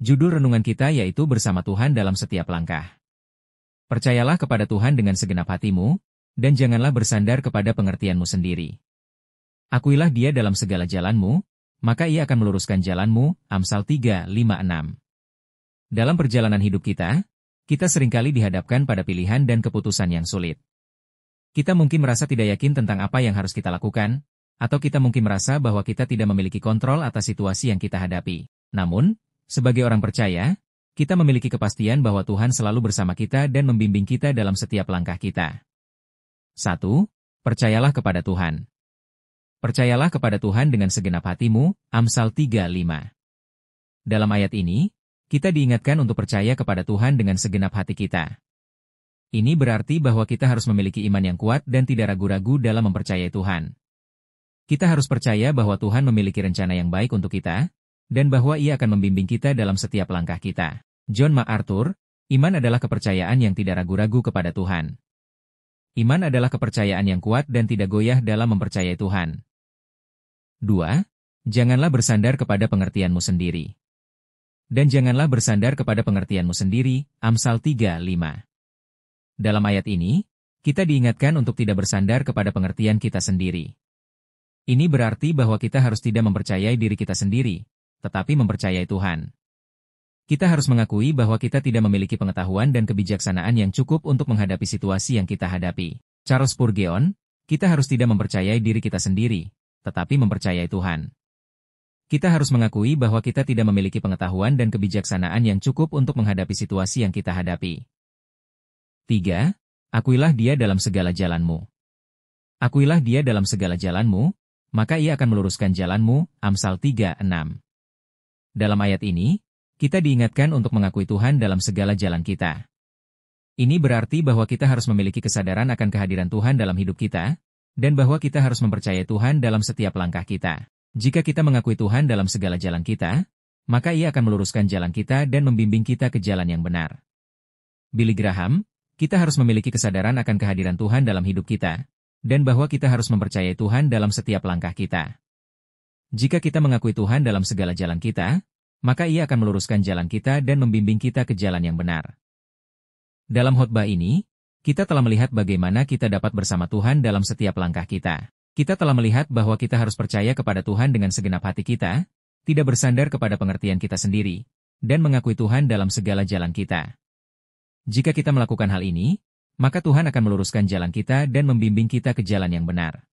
Judul renungan kita yaitu bersama Tuhan dalam setiap langkah. Percayalah kepada Tuhan dengan segenap hatimu, dan janganlah bersandar kepada pengertianmu sendiri. Akuilah Dia dalam segala jalanmu, maka Ia akan meluruskan jalanmu. Amsal 3:5-6. Dalam perjalanan hidup kita seringkali dihadapkan pada pilihan dan keputusan yang sulit. Kita mungkin merasa tidak yakin tentang apa yang harus kita lakukan, atau kita mungkin merasa bahwa kita tidak memiliki kontrol atas situasi yang kita hadapi. Namun, sebagai orang percaya, kita memiliki kepastian bahwa Tuhan selalu bersama kita dan membimbing kita dalam setiap langkah kita. 1. Percayalah kepada Tuhan. Percayalah kepada Tuhan dengan segenap hatimu. Amsal 3:5. Dalam ayat ini, kita diingatkan untuk percaya kepada Tuhan dengan segenap hati kita. Ini berarti bahwa kita harus memiliki iman yang kuat dan tidak ragu-ragu dalam mempercayai Tuhan. Kita harus percaya bahwa Tuhan memiliki rencana yang baik untuk kita, dan bahwa Ia akan membimbing kita dalam setiap langkah kita. John MacArthur, iman adalah kepercayaan yang tidak ragu-ragu kepada Tuhan. Iman adalah kepercayaan yang kuat dan tidak goyah dalam mempercayai Tuhan. 2. Janganlah bersandar kepada pengertianmu sendiri. Dan janganlah bersandar kepada pengertianmu sendiri. Amsal 3:5. Dalam ayat ini, kita diingatkan untuk tidak bersandar kepada pengertian kita sendiri. Ini berarti bahwa kita harus tidak mempercayai diri kita sendiri, tetapi mempercayai Tuhan. Kita harus mengakui bahwa kita tidak memiliki pengetahuan dan kebijaksanaan yang cukup untuk menghadapi situasi yang kita hadapi. Charles Spurgeon, kita harus tidak mempercayai diri kita sendiri, tetapi mempercayai Tuhan. Kita harus mengakui bahwa kita tidak memiliki pengetahuan dan kebijaksanaan yang cukup untuk menghadapi situasi yang kita hadapi. 3. Akuilah Dia dalam segala jalanmu. Akuilah Dia dalam segala jalanmu, maka Ia akan meluruskan jalanmu. Amsal 3:6. Dalam ayat ini, kita diingatkan untuk mengakui Tuhan dalam segala jalan kita. Ini berarti bahwa kita harus memiliki kesadaran akan kehadiran Tuhan dalam hidup kita, dan bahwa kita harus mempercayai Tuhan dalam setiap langkah kita. Jika kita mengakui Tuhan dalam segala jalan kita, maka Ia akan meluruskan jalan kita dan membimbing kita ke jalan yang benar. Billy Graham, kita harus memiliki kesadaran akan kehadiran Tuhan dalam hidup kita, dan bahwa kita harus mempercayai Tuhan dalam setiap langkah kita. Jika kita mengakui Tuhan dalam segala jalan kita, maka Ia akan meluruskan jalan kita dan membimbing kita ke jalan yang benar. Dalam khotbah ini, kita telah melihat bagaimana kita dapat bersama Tuhan dalam setiap langkah kita. Kita telah melihat bahwa kita harus percaya kepada Tuhan dengan segenap hati kita, tidak bersandar kepada pengertian kita sendiri, dan mengakui Tuhan dalam segala jalan kita. Jika kita melakukan hal ini, maka Tuhan akan meluruskan jalan kita dan membimbing kita ke jalan yang benar.